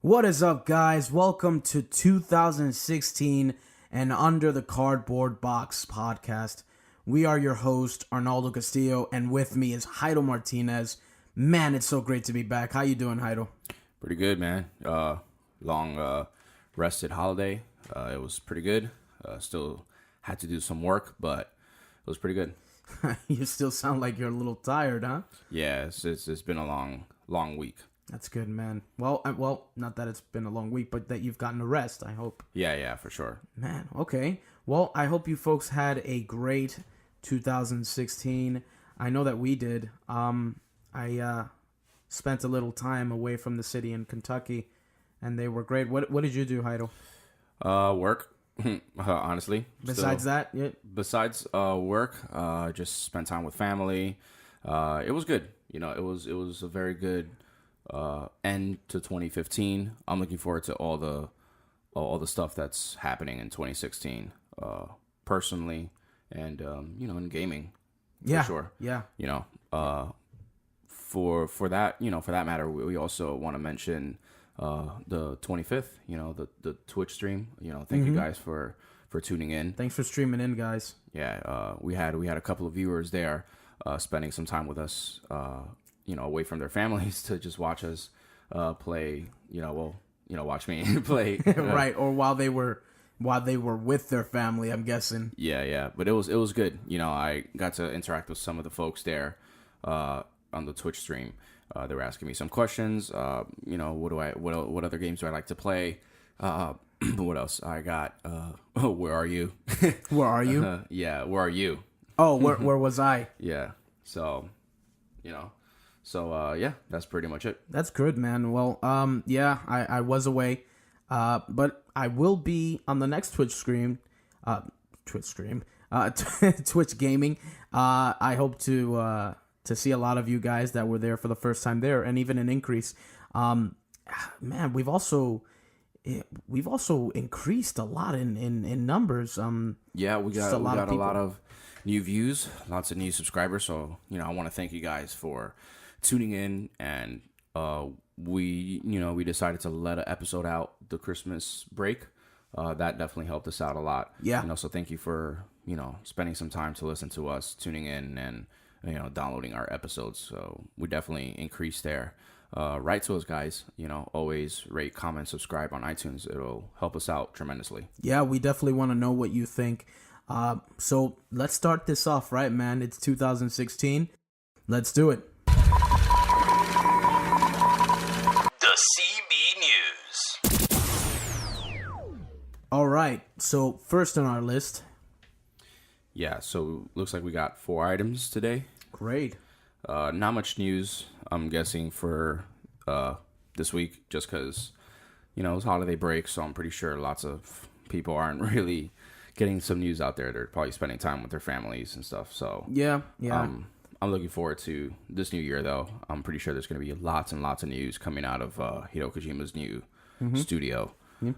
What is up, guys? Welcome to 2016 and Under the Cardboard Box podcast. We are your host, Arnaldo Castillo, and with me is Heido Martinez. Man, it's so great to be back. How you doing, Heido? Pretty good, man. Long rested holiday. It was pretty good. Still had to do some work, but it was pretty good. You still sound like you're a little tired, huh? Yeah, it's been a long week. That's good, man. Well, not that it's been a long week, but that you've gotten a rest, I hope. Yeah, for sure. Man, okay. Well, I hope you folks had a great 2016. I know that we did. I spent a little time away from the city in Kentucky, and they were great. What did you do, Heido? Work. Honestly. Besides that, yeah. Besides work, just spent time with family. It was good. You know, it was a very good end to 2015. I'm looking forward to all the stuff that's happening in 2016, personally, and in gaming. Yeah, for sure. Yeah. For that matter, we also want to mention the 25th. The Twitch stream. Thank you guys for tuning in. Thanks for streaming in, guys. Yeah, we had a couple of viewers there, spending some time with us. Away from their families to just watch us play. Watch me play. Right, or while they were with their family, I'm guessing. Yeah. But it was good. I got to interact with some of the folks there on the Twitch stream. They were asking me some questions. What other games do I like to play? What else? I got. Where are you? Where are you? Yeah, where are you? Oh, where was I? Yeah. So, yeah, that's pretty much it. That's good, man. Well, I was away, but I will be on the next Twitch gaming. I hope to see a lot of you guys that were there for the first time there, and even an increase. Man, we've also increased a lot in numbers. Yeah, we got a lot of new views, lots of new subscribers. So I want to thank you guys for tuning in, and we decided to let an episode out the Christmas break. That definitely helped us out a lot. Yeah. So thank you for spending some time to listen to us, tuning in, and downloading our episodes. So we definitely increased there. Write to us, guys. Always rate, comment, subscribe on iTunes. It'll help us out tremendously. Yeah, we definitely want to know what you think. So let's start this off, right, man? It's 2016. Let's do it. All right, so first on our list. Yeah, so looks like we got 4 items today. Great. Not much news, I'm guessing, for this week, just because, it's holiday break, so I'm pretty sure lots of people aren't really getting some news out there. They're probably spending time with their families and stuff, so... Yeah. I'm looking forward to this new year, though. I'm pretty sure there's going to be lots and lots of news coming out of Hideo Kojima's new studio. Yeah.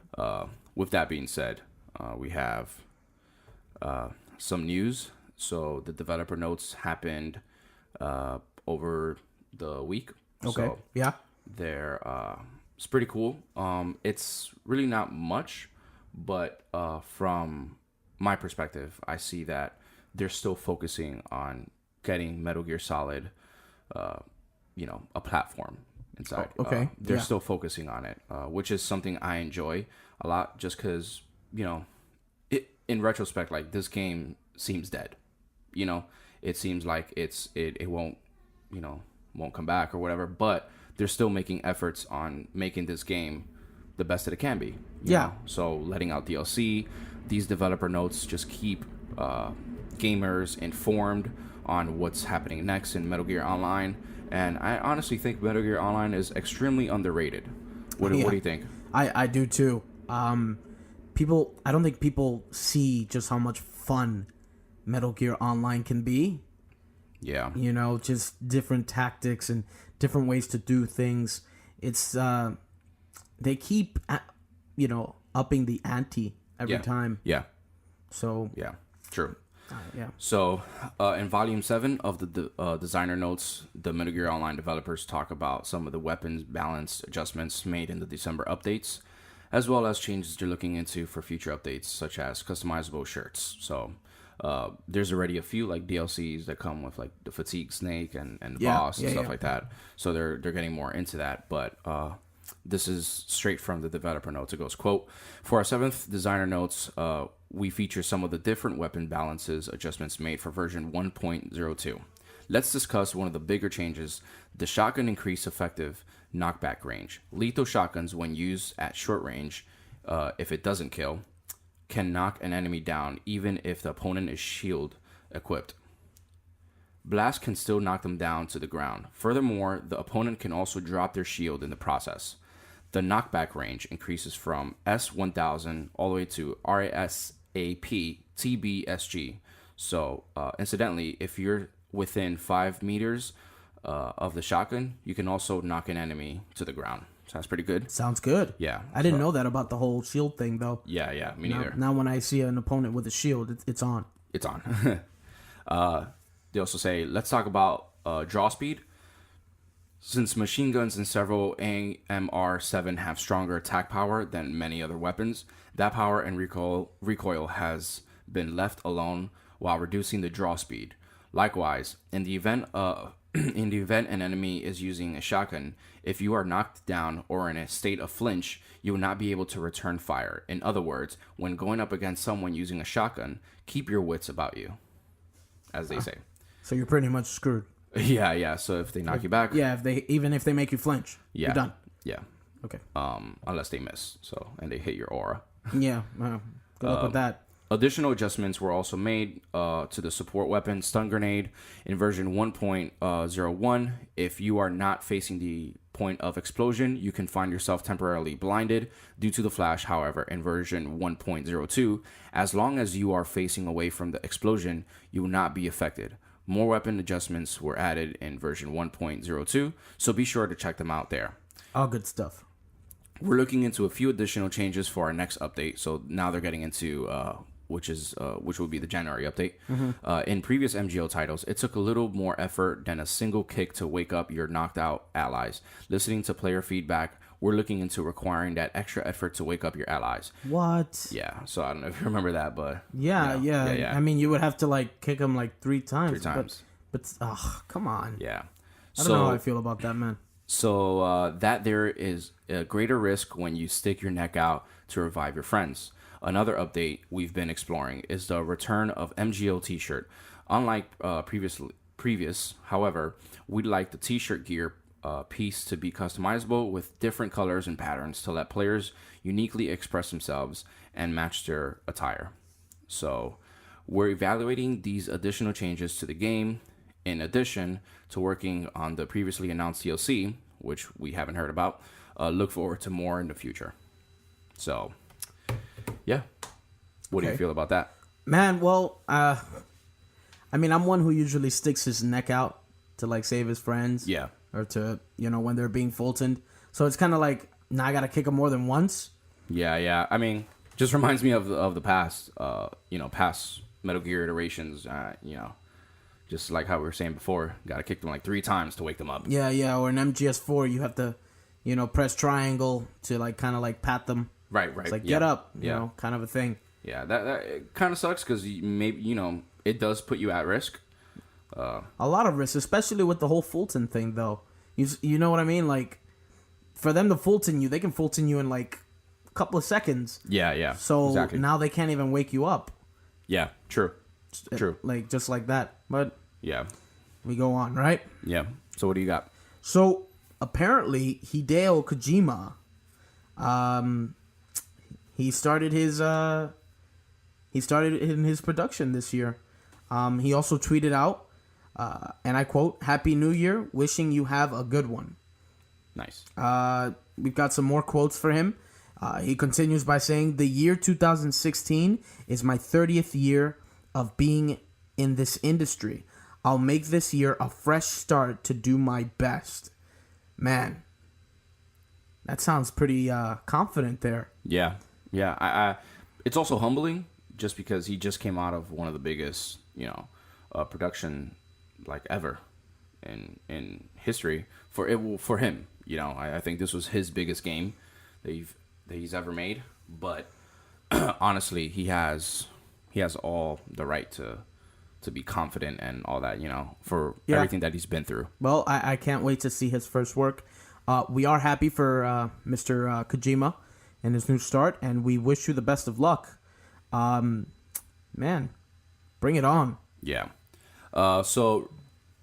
With that being said, we have some news. So the developer notes happened over the week. Okay. So yeah. It's pretty cool. It's really not much, but from my perspective, I see that they're still focusing on getting Metal Gear Solid, a platform inside. Oh, okay. They're still focusing on it, which is something I enjoy a lot, just because, in retrospect, like, this game seems dead. It seems like it won't come back or whatever, but they're still making efforts on making this game the best that it can be. You know? So letting out DLC, these developer notes just keep gamers informed on what's happening next in Metal Gear Online, and I honestly think Metal Gear Online is extremely underrated. What do you think? I do too. I don't think people see just how much fun Metal Gear Online can be. Yeah. Just different tactics and different ways to do things. It's they keep upping the ante every time. Yeah. So yeah, true. Yeah. So, in Volume 7 of the designer notes, the Metal Gear Online developers talk about some of the weapons balance adjustments made in the December updates, as well as changes they're looking into for future updates, such as customizable shirts. So, there's already a few like DLCs that come with like the fatigue snake and the boss and stuff like that. So they're getting more into that, but this is straight from the developer notes. It goes, quote, for our 7th designer notes, we feature some of the different weapon balances adjustments made for version 1.02. Let's discuss one of the bigger changes. The shotgun increased effective knockback range. Lethal shotguns, when used at short range, if it doesn't kill, can knock an enemy down even if the opponent is shield equipped. Blast can still knock them down to the ground. Furthermore, the opponent can also drop their shield in the process. The knockback range increases from S1000 all the way to RASAP TBSG. So, incidentally, if you're within 5 meters of the shotgun, you can also knock an enemy to the ground. Sounds pretty good. Sounds good. Yeah. I didn't know that about the whole shield thing, though. Yeah, me neither. Now when I see an opponent with a shield, it's on. It's on. They also say, let's talk about draw speed. Since machine guns and several AMR-7 have stronger attack power than many other weapons, that power and recoil has been left alone while reducing the draw speed. Likewise, in the event an enemy is using a shotgun, if you are knocked down or in a state of flinch, you will not be able to return fire. In other words, when going up against someone using a shotgun, keep your wits about you, as they say. So you're pretty much screwed. Yeah. So if they knock you back, Yeah, even if they make you flinch, you're done. Yeah. Okay. Unless they miss, and they hit your aura. Yeah. Good luck with that. Additional adjustments were also made to the support weapon stun grenade in version 1.01. If you are not facing the point of explosion, you can find yourself temporarily blinded due to the flash. However, in version 1.02, as long as you are facing away from the explosion, you will not be affected. More weapon adjustments were added in version 1.02, so be sure to check them out there. All good stuff. We're looking into a few additional changes for our next update. So now they're getting into which will be the January update. In previous MGO titles, it took a little more effort than a single kick to wake up your knocked out allies. Listening to player feedback, we're looking into requiring that extra effort to wake up your allies. What? Yeah. So I don't know if you remember that, but Yeah. I mean, you would have to like kick them like 3 times. 3 times. But come on. Yeah. I don't know how I feel about that, man. So that there is a greater risk when you stick your neck out to revive your friends. Another update we've been exploring is the return of MGO t-shirt. Unlike previous, however, we'd like the t-shirt gear piece to be customizable with different colors and patterns to let players uniquely express themselves and match their attire. So we're evaluating these additional changes to the game in addition to working on the previously announced DLC, which we haven't heard about. Look forward to more in the future. So, yeah. What do you feel about that? Man, well, I mean, I'm one who usually sticks his neck out to like save his friends. Yeah. Or to, when they're being Fultoned. So it's kind of like, now I got to kick them more than once. Yeah. I mean, just reminds me of the past, past Metal Gear iterations, just like how we were saying before, got to kick them like 3 times to wake them up. Yeah. Or in MGS4, you have to, press triangle to like kind of like pat them. Right. It's like, get up, kind of a thing. Yeah, that it kind of sucks because maybe, it does put you at risk. A lot of risk, especially with the whole Fulton thing, though. You know what I mean? Like, for them to Fulton you, they can Fulton you in like a couple of seconds. Yeah. So exactly. Now they can't even wake you up. Yeah, true. Like, just like that. But yeah, we go on, right? Yeah. So what do you got? So apparently Hideo Kojima, he started in his production this year. He also tweeted out, and I quote, "Happy New Year, wishing you have a good one." Nice. We've got some more quotes for him. He continues by saying, "The year 2016 is my 30th year of being in this industry. I'll make this year a fresh start to do my best." Man, that sounds pretty confident there. Yeah. I it's also humbling just because he just came out of one of the biggest production like ever in history for him. I think this was his biggest game that he's ever made. But honestly, he has all the right to be confident and all that, for everything that he's been through. Well, I can't wait to see his first work. We are happy for Mr. Kojima and his new start, and we wish you the best of luck. Man, bring it on. Yeah. So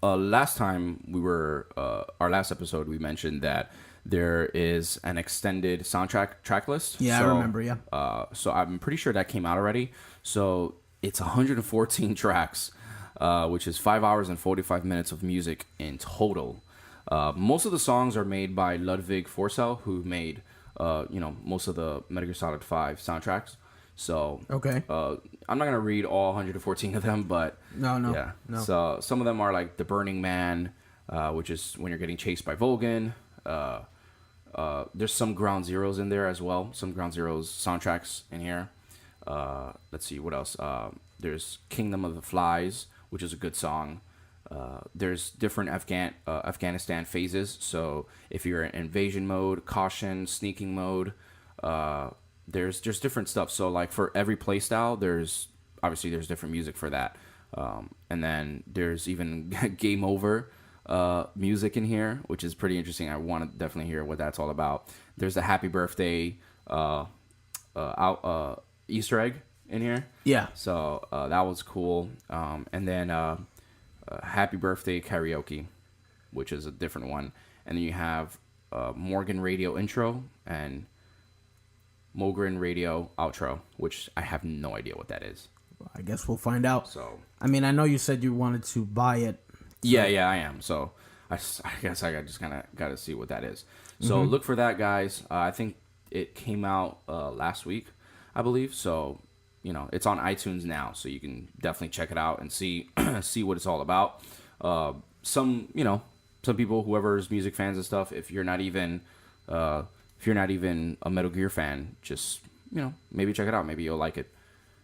last time our last episode, we mentioned that there is an extended soundtrack track list. Yeah, so, I remember, yeah. So I'm pretty sure that came out already. So it's 114 tracks, which is 5 hours and 45 minutes of music in total. Most of the songs are made by Ludwig Forsell, who made, most of the Metal Gear Solid 5 soundtracks. So okay, I'm not gonna read all 114 of them, but no. So some of them are like The Burning Man, which is when you're getting chased by Volgan. There's some Ground Zeroes in there as well. Some Ground Zeroes soundtracks in here. Let's see what else. There's Kingdom of the Flies, which is a good song. There's different Afghanistan phases. So if you're in invasion mode, caution, sneaking mode, there's different stuff. So like for every playstyle, there's different music for that. And then there's even game over music in here, which is pretty interesting. I want to definitely hear what that's all about. There's the Happy Birthday Easter egg in here. Yeah. So that was cool. And then Happy Birthday Karaoke, which is a different one. And then you have Morgan Radio intro and Mogren Radio outro, which I have no idea what that is. I guess we'll find out. So I mean, I know you said you wanted to buy it. So. Yeah, I am. So I guess I just kind of got to see what that is. So look for that, guys. I think it came out last week, I believe. So it's on iTunes now, so you can definitely check it out and see what it's all about. Some people, whoever's music fans and stuff, if you're not even a Metal Gear fan, just maybe check it out. Maybe you'll like it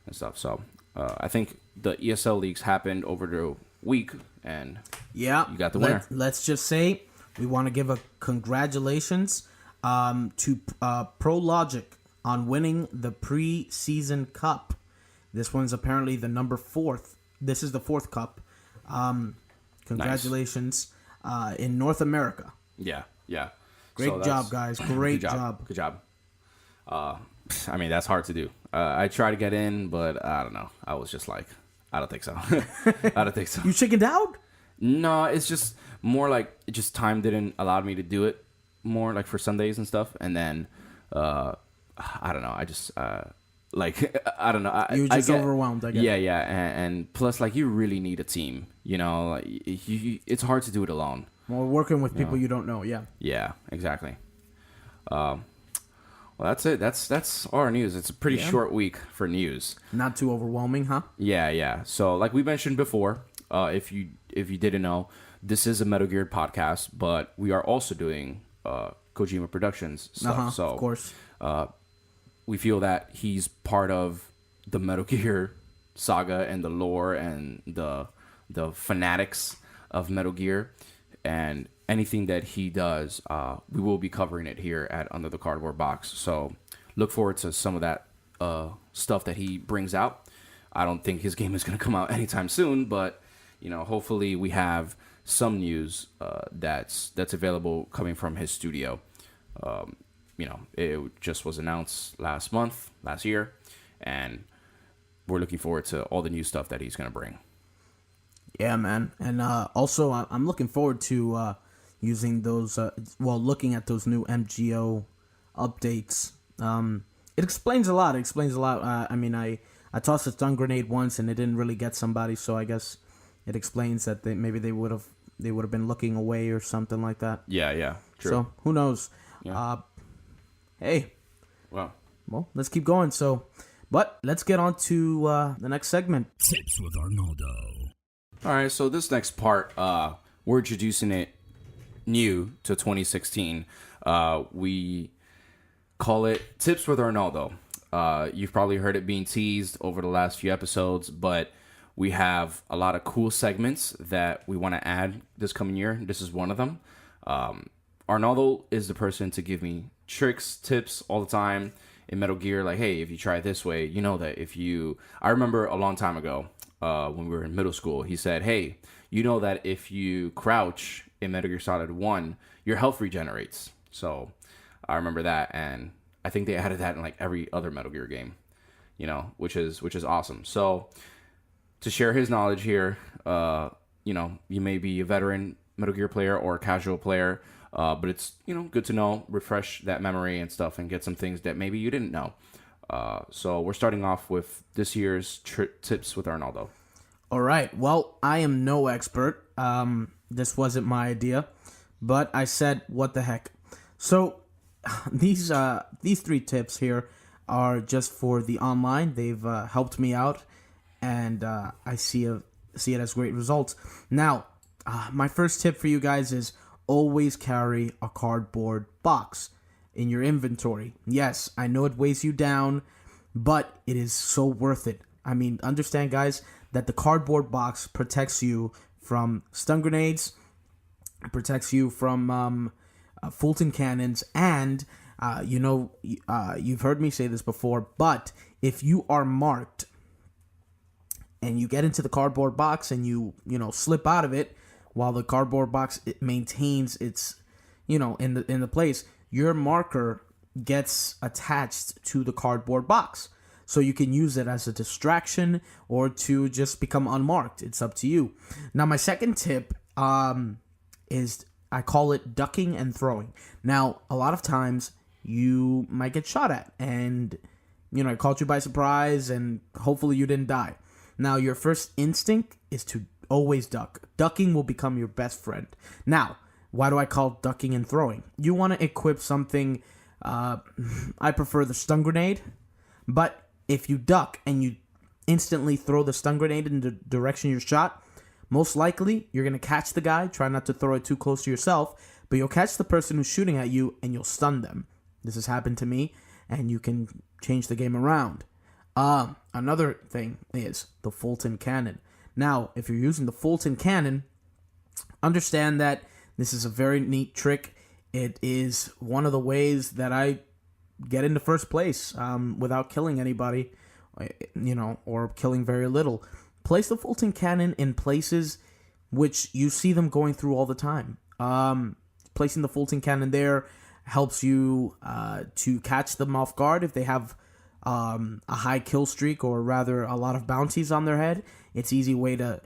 and stuff. So I think the ESL leaks happened over the week, and you got the winner. Let's just say we want to give a congratulations to Pro Logic on winning the pre-season cup. This one's apparently the number 4th. This is the 4th cup. Congratulations. Nice. In North America. Yeah. Great job, guys. Great job. Good job. I mean, that's hard to do. I tried to get in, but I don't know. I was just like, I don't think so. I don't think so. You chickened out? No, it's just more like time didn't allow me to do it more, like for Sundays and stuff. And then, I don't know. I just, I don't know. You were just overwhelmed, I guess. Yeah. And plus, like, you really need a team. It's hard to do it alone. Well, working with people you don't know, yeah. Yeah, exactly. Well, that's it. That's all our news. It's a pretty short week for news. Not too overwhelming, huh? Yeah. So, like we mentioned before, if you didn't know, this is a Metal Gear podcast, but we are also doing Kojima Productions stuff. So, of course, we feel that he's part of the Metal Gear saga and the lore and the fanatics of Metal Gear, and anything that he does, we will be covering it here at Under the Cardboard Box. So look forward to some of that stuff that he brings out. I don't think his game is going to come out anytime soon, but hopefully we have some news that's available coming from his studio. It just was announced last year, and we're looking forward to all the new stuff that he's going to bring. Yeah, man. And also, I'm looking forward to using those, looking at those new MGO updates. It explains a lot. I mean, I tossed a stun grenade once, and it didn't really get somebody, so I guess it explains that maybe they would have been looking away or something like that. Yeah, true. So, who knows? Yeah. Hey. Well, let's keep going. But let's get on to the next segment. Tips with Arnaldo. All right, so this next part, we're introducing it new to 2016. We call it Tips with Arnaldo. You've probably heard it being teased over the last few episodes, but We have a lot of cool segments that we want to add this coming year. This is one of them. Arnaldo is the person to give me tricks, tips all the time in Metal Gear. Like, hey, if you try it this way, you know that if you... I remember a long time ago when we were in middle school, he said, hey, you know that if you crouch in Metal Gear Solid 1, your health regenerates. So I remember that, and I think they added that in like every other Metal Gear game, you know, which is awesome. So to share his knowledge here, you know, you may be a veteran Metal Gear player or a casual player, but it's, you know, good to know, refresh that memory and stuff and get some things that maybe you didn't know. So we're starting off with this year's tips with Arnaldo. All right. Well, I am no expert. This wasn't my idea, but I said, what the heck? So these 3 tips here are just for the online. They've helped me out, and I see it as great results. Now, my first tip for you guys is always carry a cardboard box in your inventory. Yes, I know it weighs you down, but it is so worth it. I mean, understand, guys, that the cardboard box protects you from stun grenades, protects you from Fulton cannons, and you've heard me say this before, but if you are marked and you get into the cardboard box and you slip out of it while the cardboard box it maintains its in the place, your marker gets attached to the cardboard box. So you can use it as a distraction or to just become unmarked. It's up to you. Now, my second tip is I call it ducking and throwing. Now, a lot of times you might get shot at and, it caught you by surprise and hopefully you didn't die. Now, your first instinct is to always duck. Ducking will become your best friend. Now, why do I call ducking and throwing? You want to equip something, I prefer the stun grenade, but if you duck and you instantly throw the stun grenade in the direction you're shot, most likely you're going to catch the guy. Try not to throw it too close to yourself, but you'll catch the person who's shooting at you and you'll stun them. This has happened to me, and you can change the game around. Another thing is the Fulton cannon. Now, if you're using the Fulton cannon, understand that this is a very neat trick. It is one of the ways that I get into first place without killing anybody, or killing very little. Place the Fulton cannon in places which you see them going through all the time. Placing the Fulton cannon there helps you to catch them off guard if they have a high kill streak, or rather a lot of bounties on their head. It's an easy way to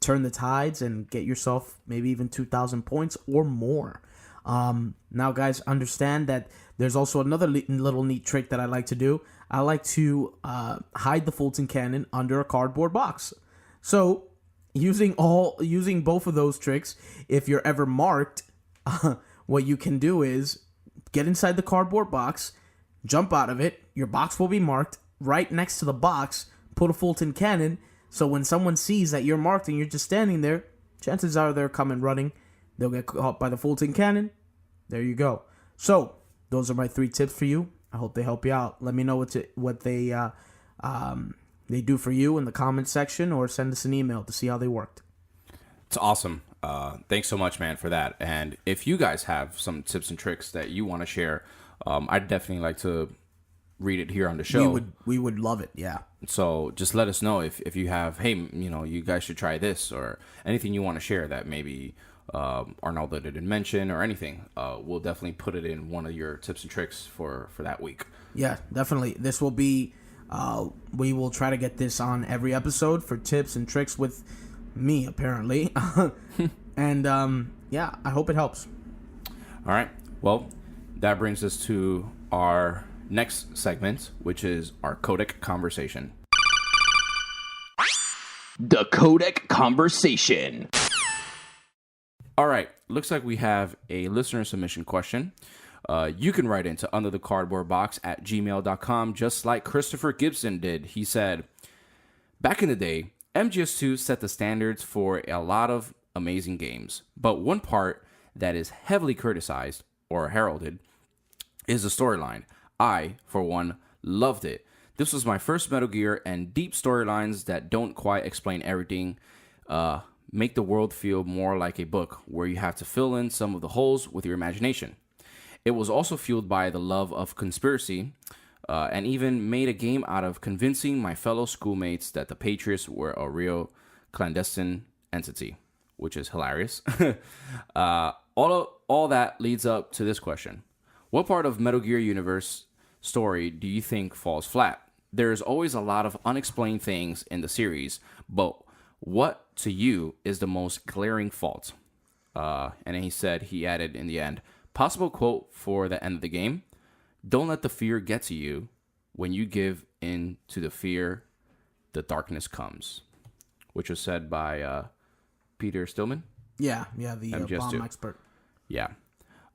turn the tides and get yourself maybe even 2,000 points or more. Now, guys, understand that there's also another little neat trick that I like to do. I like to hide the Fulton cannon under a cardboard box. So, using both of those tricks, if you're ever marked, what you can do is get inside the cardboard box, jump out of it. Your box will be marked. Right next to the box, put a Fulton cannon. So when someone sees that you're marked and you're just standing there, chances are they're coming running. They'll get caught by the Fulton cannon. There you go. So those are my 3 tips for you. I hope they help you out. Let me know what they do for you in the comment section, or send us an email to see how they worked. It's awesome. Thanks so much, man, for that. And if you guys have some tips and tricks that you want to share, I'd definitely like to read it here on the show. We would love it. Yeah. So just let us know if you have, hey, you guys should try this, or anything you want to share that maybe Arnaldo didn't mention or anything. We'll definitely put it in one of your tips and tricks for that week. Yeah, definitely. This will be, we will try to get this on every episode for tips and tricks with me, apparently. And I hope it helps. All right. Well, that brings us to our next segment, which is our codec conversation. The codec conversation. All right. Looks like we have a listener submission question. You can write into underthecardboardbox@gmail.com, just like Christopher Gibson did. He said, back in the day, MGS2 set the standards for a lot of amazing games, but one part that is heavily criticized or heralded is the storyline. I, for one, loved it. This was my first Metal Gear, and deep storylines that don't quite explain everything make the world feel more like a book where you have to fill in some of the holes with your imagination. It was also fueled by the love of conspiracy, and even made a game out of convincing my fellow schoolmates that the Patriots were a real clandestine entity, which is hilarious. All that leads up to this question. What part of Metal Gear universe story do you think falls flat? There's always a lot of unexplained things in the series, but what to you is the most glaring fault? And then he added in the end, possible quote for the end of the game: don't let the fear get to you. When you give in to the fear, the darkness comes. Which was said by Peter Stillman. Yeah, the bomb expert. Yeah.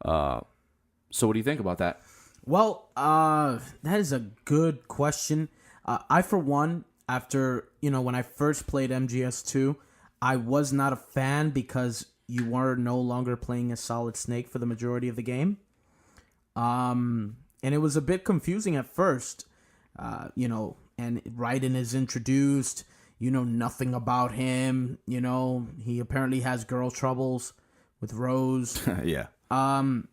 So what do you think about that? Well, that is a good question. I, for one, after, when I first played MGS2, I was not a fan because you were no longer playing as Solid Snake for the majority of the game. And it was a bit confusing at first, and Raiden is introduced, nothing about him, he apparently has girl troubles with Rose. Yeah. And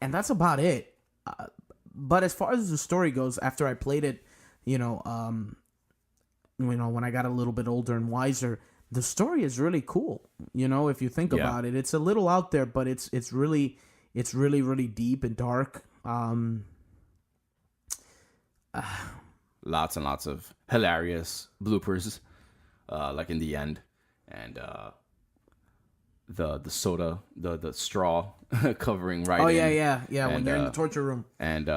that's about it. But as far as the story goes, after I played it, when I got a little bit older and wiser, the story is really cool. If you think about it, it's a little out there, but it's really deep and dark. Lots and lots of hilarious bloopers, like in the end, and the soda, the straw covering right. Oh in. yeah. And, when they're in the torture room, and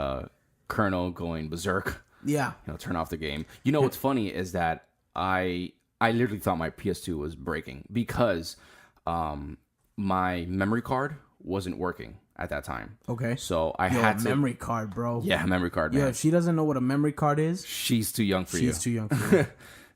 Colonel going berserk. Yeah. Turn off the game. What's funny is that I literally thought my PS2 was breaking because my memory card wasn't working at that time. Okay. So I had to memory card, bro. Yeah, memory card, man. Yeah, if she doesn't know what a memory card is, she's too young for you. She's too young for you.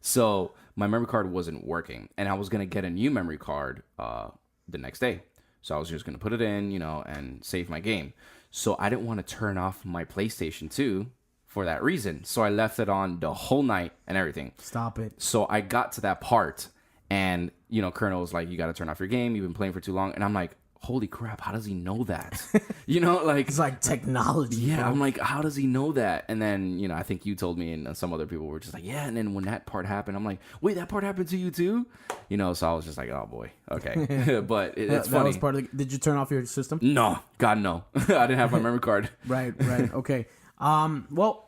So my memory card wasn't working, and I was gonna get a new memory card the next day. So I was just gonna put it in, and save my game. So I didn't want to turn off my PlayStation 2 for that reason. So I left it on the whole night and everything. Stop it. So I got to that part, and Colonel was like, "You got to turn off your game. You've been playing for too long." And I'm like, holy crap, how does he know that? It's like technology. Yeah, bro. I'm like, how does he know that? And then, I think you told me, and some other people were just like, yeah. And then when that part happened, I'm like, wait, that part happened to you too? So I was just like, oh boy, okay. But it's funny. That was part of did you turn off your system? No, God, no. I didn't have my memory card. Right. Okay. Well,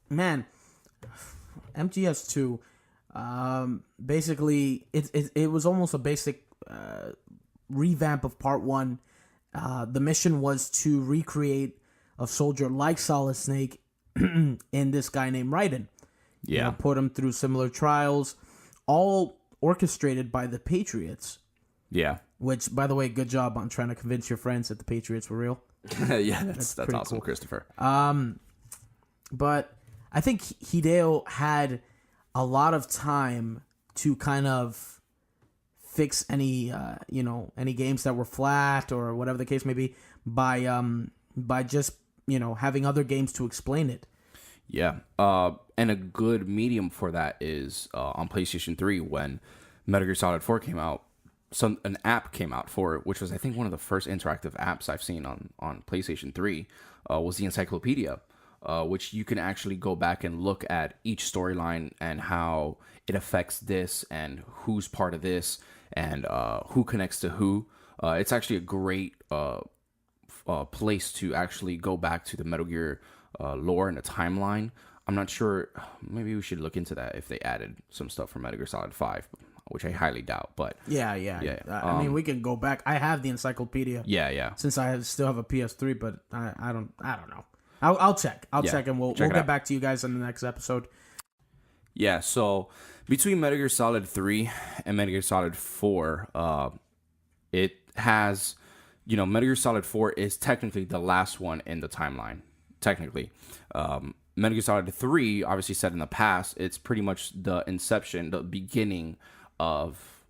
man, MGS2, basically, it was almost a basic revamp of part 1. The mission was to recreate a soldier like Solid Snake in this guy named Raiden. Yeah. Put him through similar trials, all orchestrated by the Patriots. Yeah. Which, by the way, good job on trying to convince your friends that the Patriots were real. Yeah, that's awesome, cool. Christopher. But I think Hideo had a lot of time to kind of fix any games that were flat or whatever the case may be by just having other games to explain it. Yeah. And a good medium for that is on PlayStation 3 when Metal Gear Solid 4 came out. An app came out for it, which was, I think, one of the first interactive apps I've seen on PlayStation 3, was the Encyclopedia, which you can actually go back and look at each storyline and how it affects this and who's part of this and who connects to who. It's actually a great place to actually go back to the Metal Gear lore and the timeline. I'm not sure. Maybe we should look into that if they added some stuff from Metal Gear Solid 5, which I highly doubt. But yeah. I mean, we can go back. I have the encyclopedia. Yeah. Since I still have a PS3, but I don't know. I'll check. I'll check, and we'll get back to you guys in the next episode. Yeah. So between Metal Gear Solid 3 and Metal Gear Solid 4, it has, Metal Gear Solid 4 is technically the last one in the timeline. Technically, Metal Gear Solid 3, obviously set in the past, it's pretty much the inception, the beginning of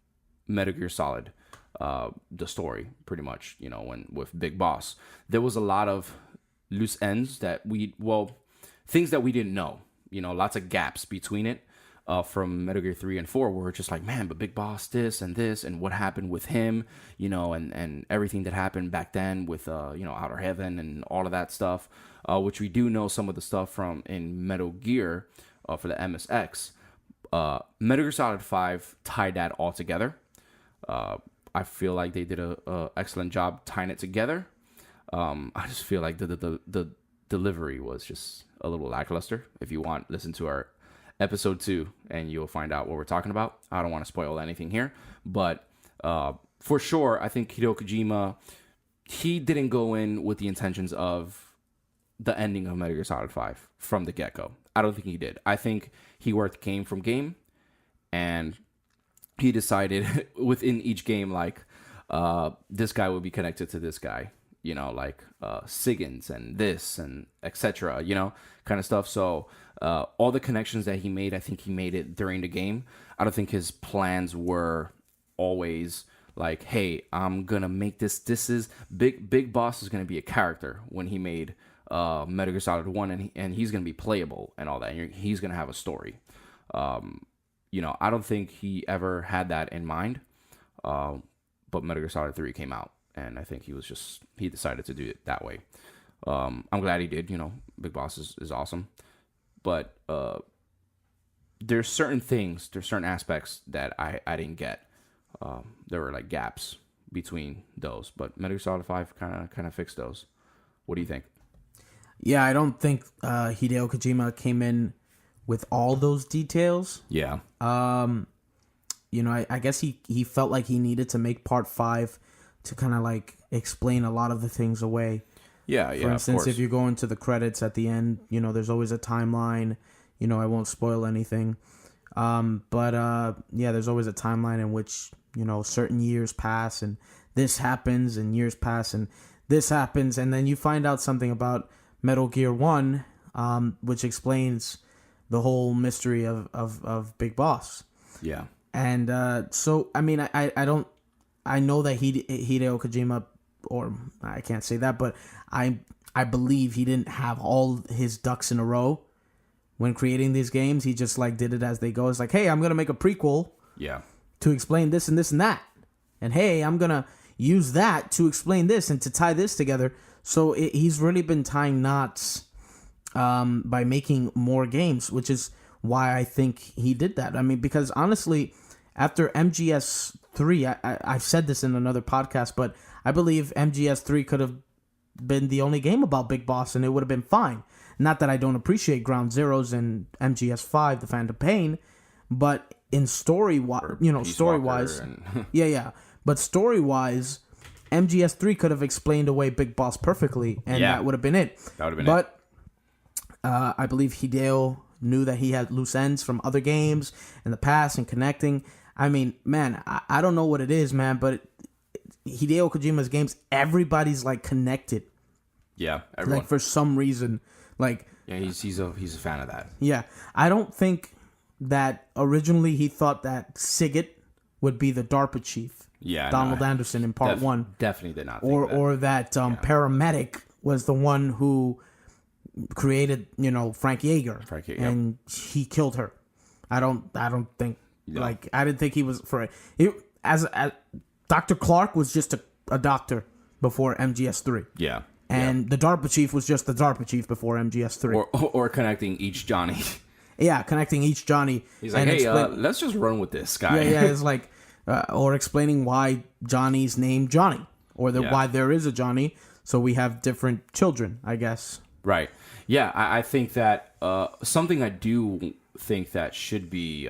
Metal Gear Solid, the story, pretty much, when with Big Boss. There was a lot of loose ends that things that we didn't know, lots of gaps between it. From Metal Gear 3 and 4, where it's just like, man, but Big Boss this, and what happened with him, and everything that happened back then with, Outer Heaven and all of that stuff, which we do know some of the stuff from in Metal Gear for the MSX. Metal Gear Solid 5 tied that all together. I feel like they did a excellent job tying it together. I just feel like the delivery was just a little lackluster. If you want, listen to our episode 2 and you'll find out what we're talking about. I don't want to spoil anything here, but for sure, I think Hideo Kojima, he didn't go in with the intentions of the ending of Metal Gear Solid 5 from the get-go. I don't think he did. I think he worked game from game, and he decided within each game, like, this guy would be connected to this guy, like Siggins and this and etc., kind of stuff. So all the connections that he made, I think he made it during the game. I don't think his plans were always like, hey, I'm going to make this. This is Big Boss is going to be a character when he made Metal Gear Solid 1, and he's going to be playable and all that. And he's going to have a story. I don't think he ever had that in mind. But Metal Gear Solid 3 came out, and I think he decided to do it that way. I'm glad he did. Big Boss is awesome. But there's certain aspects that I didn't get. There were like gaps between those, but Metal Gear Solid 5 kind of fixed those. What do you think? Yeah, I don't think Hideo Kojima came in with all those details. Yeah. I guess he felt like he needed to make part 5 to kind of like explain a lot of the things away. Yeah. For instance, of course. if you go into the credits at the end, there's always a timeline. I won't spoil anything. But there's always a timeline in which, certain years pass and this happens and years pass and this happens. And then you find out something about Metal Gear 1, which explains the whole mystery of Big Boss. Yeah. And so, I mean, I know that Hideo Kojima, or I can't say that, but I believe he didn't have all his ducks in a row when creating these games. He just like did it as they go. It's like, hey, I'm gonna make a prequel, to explain this and this and that, and hey, I'm gonna use that to explain this and to tie this together. So he's really been tying knots by making more games, which is why I think he did that. I mean, because honestly, after MGS3, I've said this in another podcast, but I believe MGS3 could have been the only game about Big Boss, and it would have been fine. Not that I don't appreciate Ground Zeroes and MGS5, The Phantom Pain, but in story-wise, but story-wise, MGS3 could have explained away Big Boss perfectly, and that would have been it. That would have been it. But I believe Hideo knew that he had loose ends from other games in the past and connecting. I mean, man, I don't know what it is, man, but Hideo Kojima's games, everybody's like connected. Yeah, everyone. Like for some reason, like he's a fan of that. Yeah, I don't think that originally he thought that Sigget would be the DARPA chief. Yeah, Donald Anderson in part 1. Definitely did not think or that Paramedic was the one who created, Frank Yeager. And he killed her. I don't think I didn't think he was for it. As Dr. Clark was just a doctor before MGS3. Yeah. And the DARPA chief was just the DARPA chief before MGS3. Or connecting each Johnny. Yeah, connecting each Johnny. He's like, hey, let's just run with this guy. Yeah, it's like, or explaining why Johnny's named Johnny, or why there is a Johnny, so we have different children, I guess. Right. Yeah, I think that something I do think that should be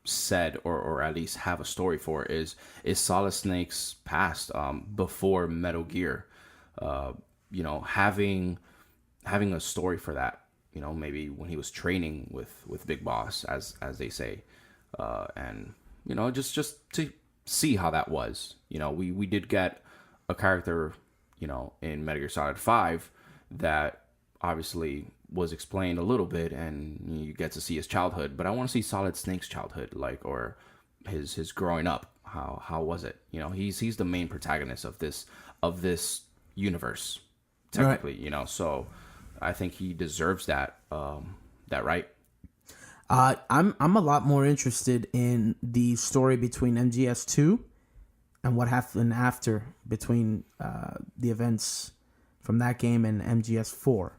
said, or at least have a story for, is Solid Snake's past before Metal Gear. Having a story for that. Maybe when he was training with Big Boss, as they say, and just to see how that was. We did get a character, in Metal Gear Solid 5 that obviously was explained a little bit, and you get to see his childhood. But I want to see Solid Snake's childhood, or his growing up. How was it? He's the main protagonist of this universe, technically. Right. So I think he deserves that that right? I'm a lot more interested in the story between MGS2 and what happened after between the events from that game and MGS4.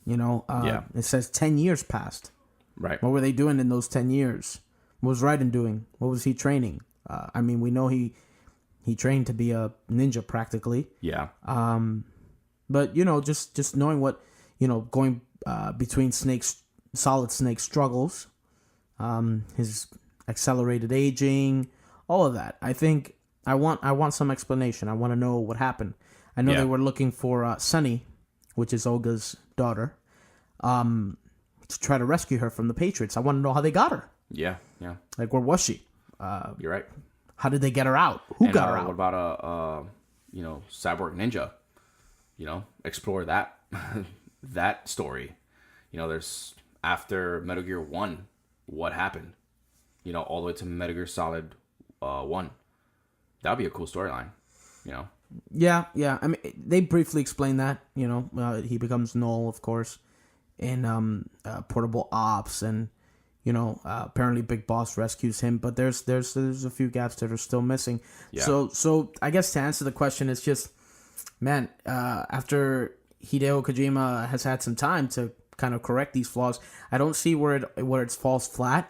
You know, It says 10 years passed. Right. What were they doing in those 10 years? What was Raiden doing? What was he training? I mean, we know he trained to be a ninja practically. Yeah. But, you know, just knowing what, you know, going between Solid Snake struggles, his accelerated aging, all of that. I think I want some explanation. I want to know what happened. I know they were looking for Sunny, which is Olga's daughter, to try to rescue her from the Patriots. I want to know how they got her. Yeah. Yeah. Like, where was she? You're right. How did they get her out? Who got her out? What about Cyborg Ninja? You know, explore that that story. You know, there's after Metal Gear 1, what happened? You know, all the way to Metal Gear Solid 1. That'd be a cool storyline. You know. Yeah. I mean, they briefly explain that. You know, he becomes Null, of course, in Portable Ops, and you know, apparently Big Boss rescues him. But there's a few gaps that are still missing. Yeah. So I guess to answer the question, it's just, man, after Hideo Kojima has had some time to kind of correct these flaws, I don't see where it falls flat,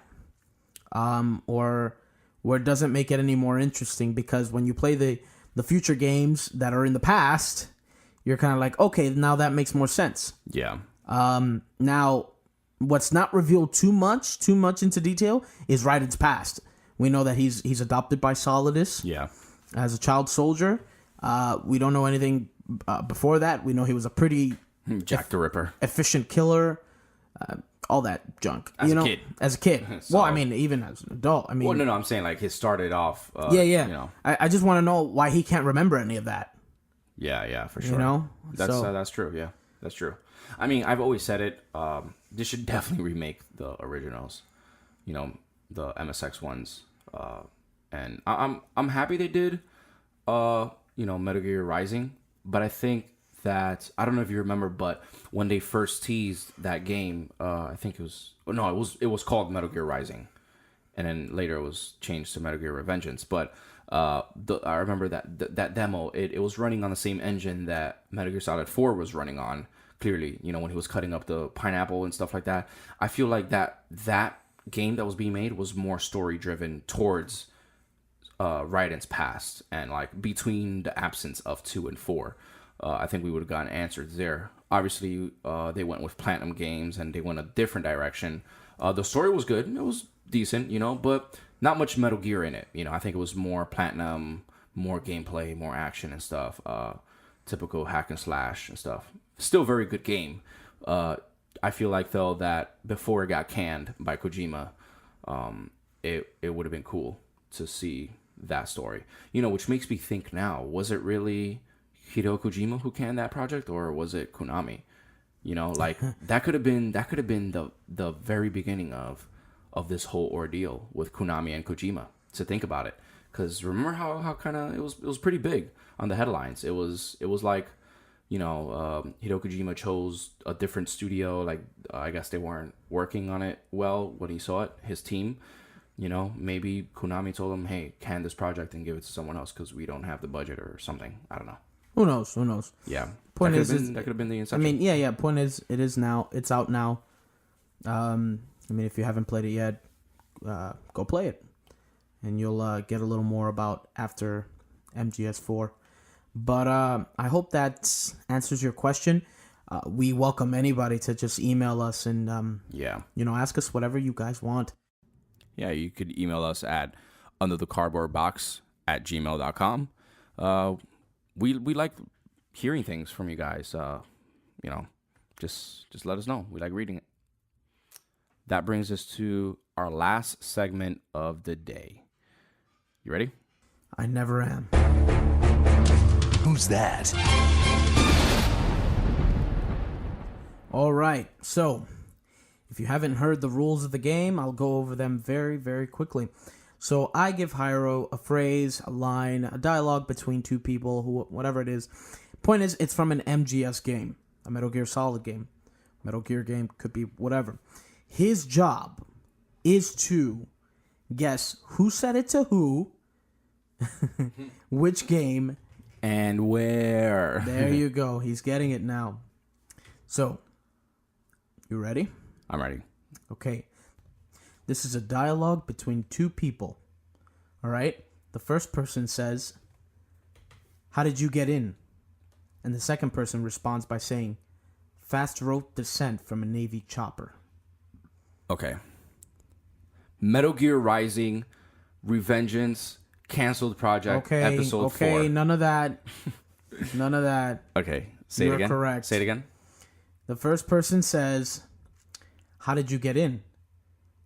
or where it doesn't make it any more interesting, because when you play the future games that are in the past, you're kind of like, okay, now that makes more sense. Yeah. Now, what's not revealed too much into detail is Raiden's past. We know that he's adopted by Solidus. Yeah. As a child soldier. We don't know anything before that. We know he was a pretty Jack the Ripper, efficient killer. All that junk. As a kid. So, well, I mean, even as an adult. I mean, well, no, I'm saying like he started off. Yeah. You know. I just want to know why he can't remember any of that. Yeah, for sure. You know, that's true. Yeah, that's true. I mean, I've always said it. They should definitely remake the originals. You know, the MSX ones. And I'm happy they did. You know, Metal Gear Rising, but I think that, I don't know if you remember, but when they first teased that game, I think it was called Metal Gear Rising, and then later it was changed to Metal Gear Revengeance. But I remember that demo, it was running on the same engine that Metal Gear Solid 4 was running on. Clearly, you know, when he was cutting up the pineapple and stuff like that. I feel like that game that was being made was more story driven towards Raiden's past, and like between the absence of 2 and 4. I think we would have gotten answers there. Obviously, they went with Platinum Games and they went a different direction. The story was good. It was decent, you know, but not much Metal Gear in it. You know, I think it was more Platinum, more gameplay, more action and stuff. Typical hack and slash and stuff. Still very good game. I feel like, though, that before it got canned by Kojima, it would have been cool to see that story. You know, which makes me think now, was it really Hideo Kojima who canned that project, or was it Konami? You know, like that could have been the very beginning of this whole ordeal with Konami and Kojima, to think about it. Because remember how kind of it was pretty big on the headlines. It was like, you know, Hideo Kojima chose a different studio. Like, I guess they weren't working on it well when he saw it, his team. You know, maybe Konami told him, hey, can this project and give it to someone else because we don't have the budget or something. I don't know. Who knows? Yeah. Point that could have been the inception. I mean, yeah. Point is, it's out now. I mean, if you haven't played it yet, go play it, and you'll get a little more about after MGS4. But I hope that answers your question. We welcome anybody to just email us and you know, ask us whatever you guys want. Yeah, you could email us at underthecardboardbox@gmail.com. We like hearing things from you guys. You know, just let us know. We like reading it. That brings us to our last segment of the day. You ready? I never am. Who's that? All right, so if you haven't heard the rules of the game, I'll go over them very, very quickly. So I give Hyro a phrase, a line, a dialogue between two people, who, whatever it is. Point is, it's from an MGS game, a Metal Gear Solid game. Metal Gear game, could be whatever. His job is to guess who said it to who, which game, and where. There you go. He's getting it now. So, you ready? I'm ready. Okay. This is a dialogue between two people. All right? The first person says, "How did you get in?" And the second person responds by saying, "Fast rope descent from a Navy chopper." Okay. Metal Gear Rising, Revengeance, canceled project, episode 4. Okay, none of that. None of that. Okay, say You're it again. correct. Say it again. The first person says, "How did you get in?"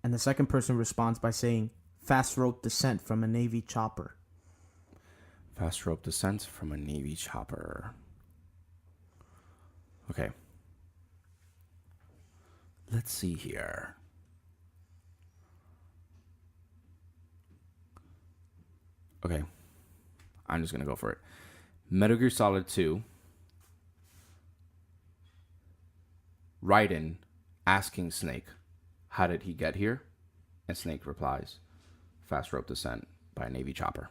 And the second person responds by saying, "Fast rope descent from a Navy chopper." Fast rope descent from a Navy chopper. Okay. Let's see here. Okay. I'm just going to go for it. Metal Gear Solid 2. Raiden asking Snake, "How did he get here?" And Snake replies, "Fast rope descent by a Navy chopper."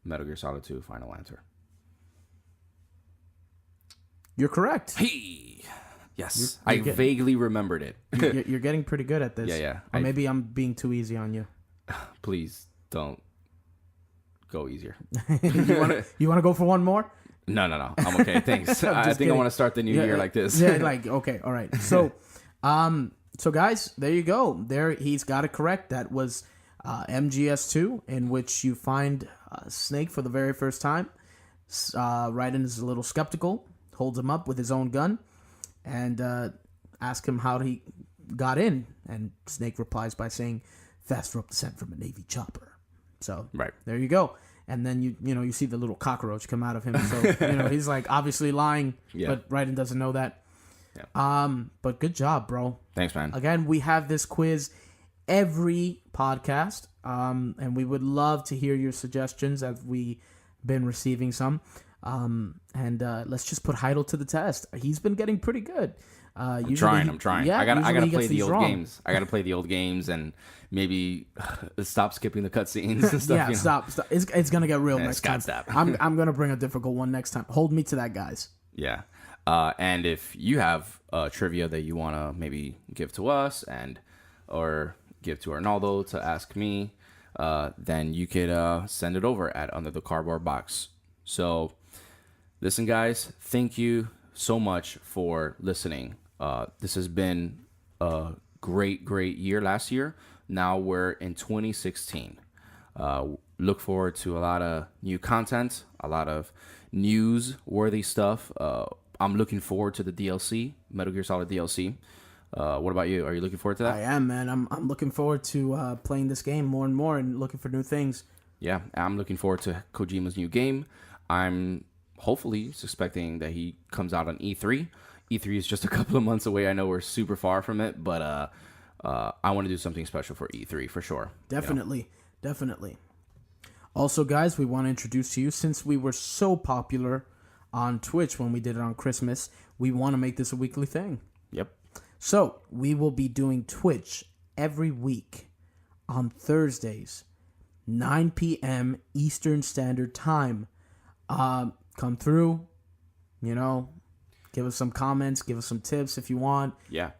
Metal Gear Solid 2 final answer. You're correct. Hey! Yes. You're I getting- vaguely remembered it. You're getting pretty good at this. Yeah. Or maybe I'm being too easy on you. Please don't go easier. You want to go for one more? No. I'm okay. Thanks. I think kidding. I want to start the new year like this. Yeah, okay, all right. So, so guys, there you go. There, he's got it correct. That was MGS2, in which you find Snake for the very first time. Raiden is a little skeptical, holds him up with his own gun, and asks him how he got in. And Snake replies by saying, "Fast rope descent from a Navy chopper." So Right. there you go. And then you see the little cockroach come out of him. So he's like obviously lying, Yeah. but Raiden doesn't know that. Yeah. But good job, bro. Thanks, man. Again, we have this quiz every podcast, and we would love to hear your suggestions as we've been receiving some. And let's just put Heidel to the test. He's been getting pretty good. I'm trying. Yeah, I gotta usually he play gets the these old wrong. games. I gotta play the old games and maybe stop skipping the cutscenes and stuff. Yeah, you know? stop. It's gonna get real next time. stop. I'm gonna bring a difficult one next time. Hold me to that, guys. Yeah. And if you have trivia that you want to maybe give to us or give to Arnaldo to ask me, then you could send it over at Under the Cardboard Box. So, listen, guys, thank you so much for listening. This has been a great year last year. Now we're in 2016. Look forward to a lot of new content, a lot of news-worthy stuff. I'm looking forward to the DLC, Metal Gear Solid DLC. What about you? Are you looking forward to that? I am, man. I'm looking forward to playing this game more and more and looking for new things. Yeah, I'm looking forward to Kojima's new game. I'm hopefully suspecting that he comes out on E3. E3 is just a couple of months away. I know we're super far from it, but I want to do something special for E3 for sure. Definitely. Also, guys, we want to introduce to you, since we were so popular on Twitch when we did it on Christmas, we want to make this a weekly thing. Yep. So, we will be doing Twitch every week on Thursdays, 9 p.m. Eastern Standard Time. Come through, give us some comments, give us some tips if you want. Yeah.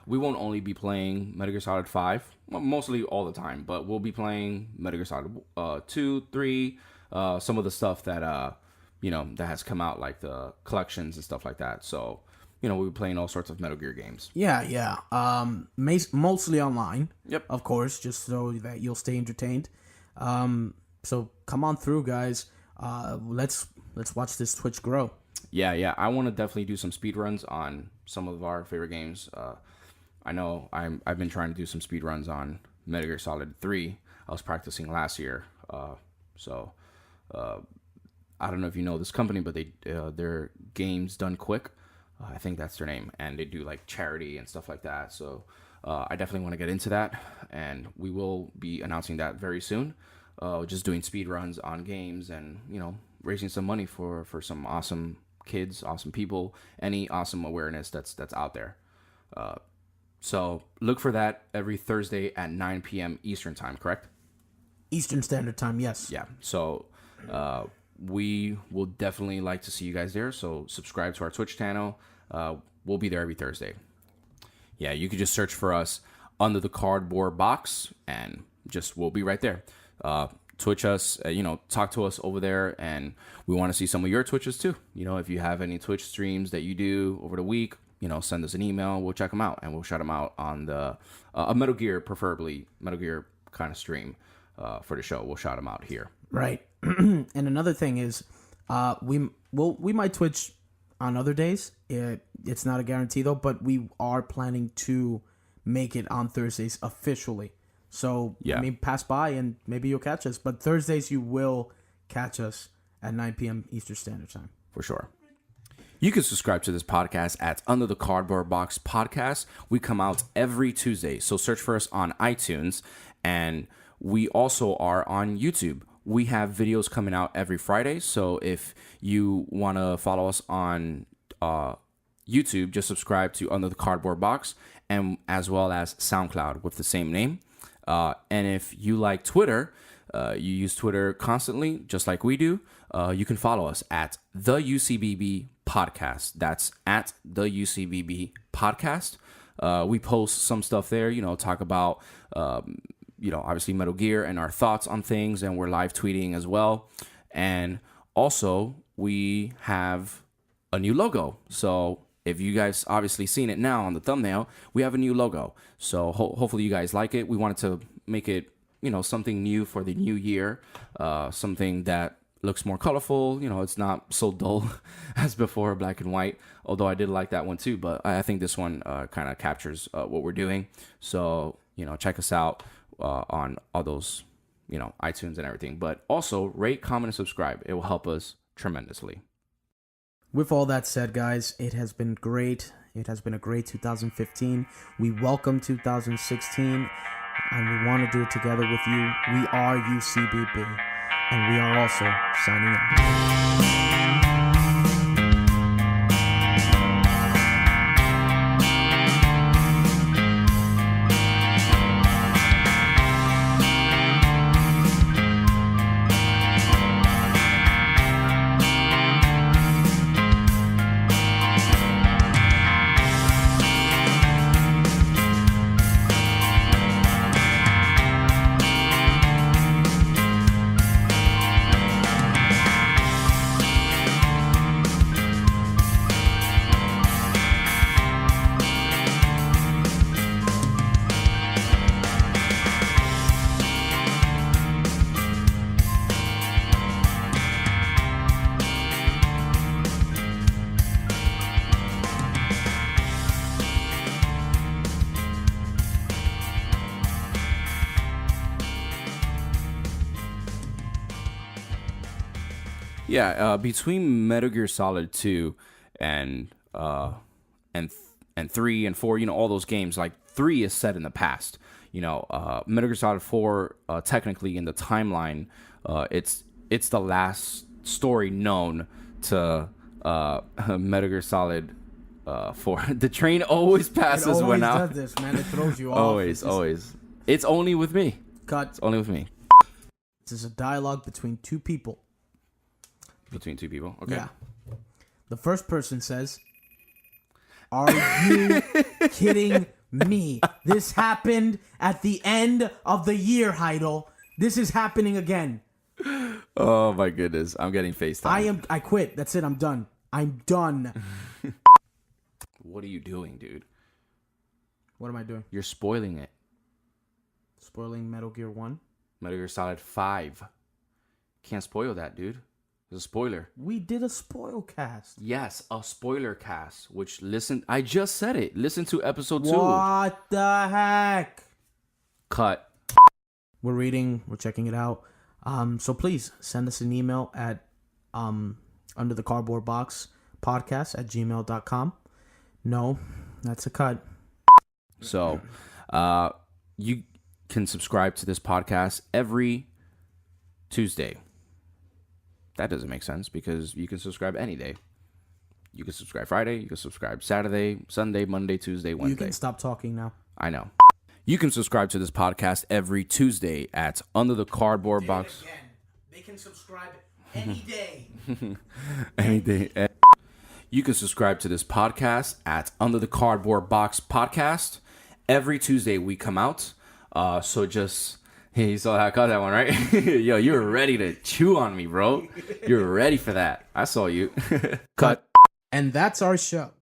We won't only be playing Metal Gear Solid 5, well, mostly all the time, but we'll be playing Metal Gear Solid 2, 3, some of the stuff that, that has come out, like the collections and stuff like that. So, we'll be playing all sorts of Metal Gear games. Yeah. Mostly online. Yep. Of course, just so that you'll stay entertained. So come on through, guys. Let's watch this Twitch grow. Yeah. I want to definitely do some speed runs on some of our favorite games. I know I've been trying to do some speed runs on Metal Gear Solid 3. I was practicing last year. So I don't know if you know this company, but their Games Done Quick. I think that's their name, and they do like charity and stuff like that. So I definitely want to get into that, and we will be announcing that very soon. Just doing speed runs on games, and raising some money for some awesome kids, awesome people, any awesome awareness that's out there. So look for that every Thursday at 9 p.m. Eastern time, correct? Eastern Standard Time, yes. Yeah. So we will definitely like to see you guys there. So subscribe to our Twitch channel. We'll be there every Thursday. Yeah, you could just search for us under the Cardboard Box, and we'll be right there. Twitch us, talk to us over there, and we want to see some of your Twitches too. If you have any Twitch streams that you do over the week, send us an email. We'll check them out, and we'll shout them out on the a Metal Gear, preferably Metal Gear kind of stream for the show. We'll shout them out here. Right. And another thing is, we might Twitch on other days. It's not a guarantee though, but we are planning to make it on Thursdays officially. So, yeah. Pass by and maybe you'll catch us. But Thursdays, you will catch us at 9 p.m. Eastern Standard Time. For sure. You can subscribe to this podcast at Under the Cardboard Box Podcast. We come out every Tuesday, so search for us on iTunes. And we also are on YouTube. We have videos coming out every Friday. So if you want to follow us on YouTube, just subscribe to Under the Cardboard Box, and as well as SoundCloud with the same name. And if you like Twitter, you use Twitter constantly, just like we do, you can follow us at the UCBB Podcast. That's at the UCBB Podcast. We post some stuff there, talk about, obviously Metal Gear and our thoughts on things, and we're live tweeting as well. And also, we have a new logo. So if you guys obviously seen it now on the thumbnail, we have a new logo. So hopefully you guys like it. We wanted to make it, something new for the new year, something that looks more colorful. It's not so dull as before, black and white, although I did like that one too. But I think this one kind of captures what we're doing. So, check us out on all those, iTunes and everything. But also rate, comment, and subscribe. It will help us tremendously. With all that said, guys, it has been great. It has been a great 2015. We welcome 2016, and we want to do it together with you. We are UCBB, and we are also signing out. Yeah, between Metal Gear Solid 2 and 3 and 4, all those games, like 3 is set in the past. Metal Gear Solid 4, technically in the timeline, it's the last story known to Metal Gear Solid 4. The train always passes when out. It always does this, man. It throws you off. Always. It's only with me. Cut. It's only with me. This is a dialogue between two people. Between two people? Okay. Yeah. The first person says, "Are you kidding me? This happened at the end of the year, Heidel. This is happening again." Oh my goodness. I'm getting FaceTime. I quit. That's it. I'm done. I'm done. What are you doing, dude? What am I doing? You're spoiling it. Spoiling Metal Gear 1? Metal Gear Solid 5. Can't spoil that, dude. It's a spoiler. We did a spoil cast. Yes, a spoiler cast. Which I just said it. Listen to episode 2. What the heck? Cut. We're checking it out. So please send us an email at under the cardboard box podcast at gmail.com. No, that's a cut. So you can subscribe to this podcast every Tuesday. That doesn't make sense because you can subscribe any day. You can subscribe Friday. You can subscribe Saturday, Sunday, Monday, Tuesday, Wednesday. You can stop talking now. I know. You can subscribe to this podcast every Tuesday at Under the Cardboard Box. Again, they can subscribe any day. Any day. You can subscribe to this podcast at Under the Cardboard Box Podcast. Every Tuesday we come out. So just, hey, you saw how I caught that one, right? Yo, you were ready to chew on me, bro. You were ready for that. I saw you. Cut. And that's our show.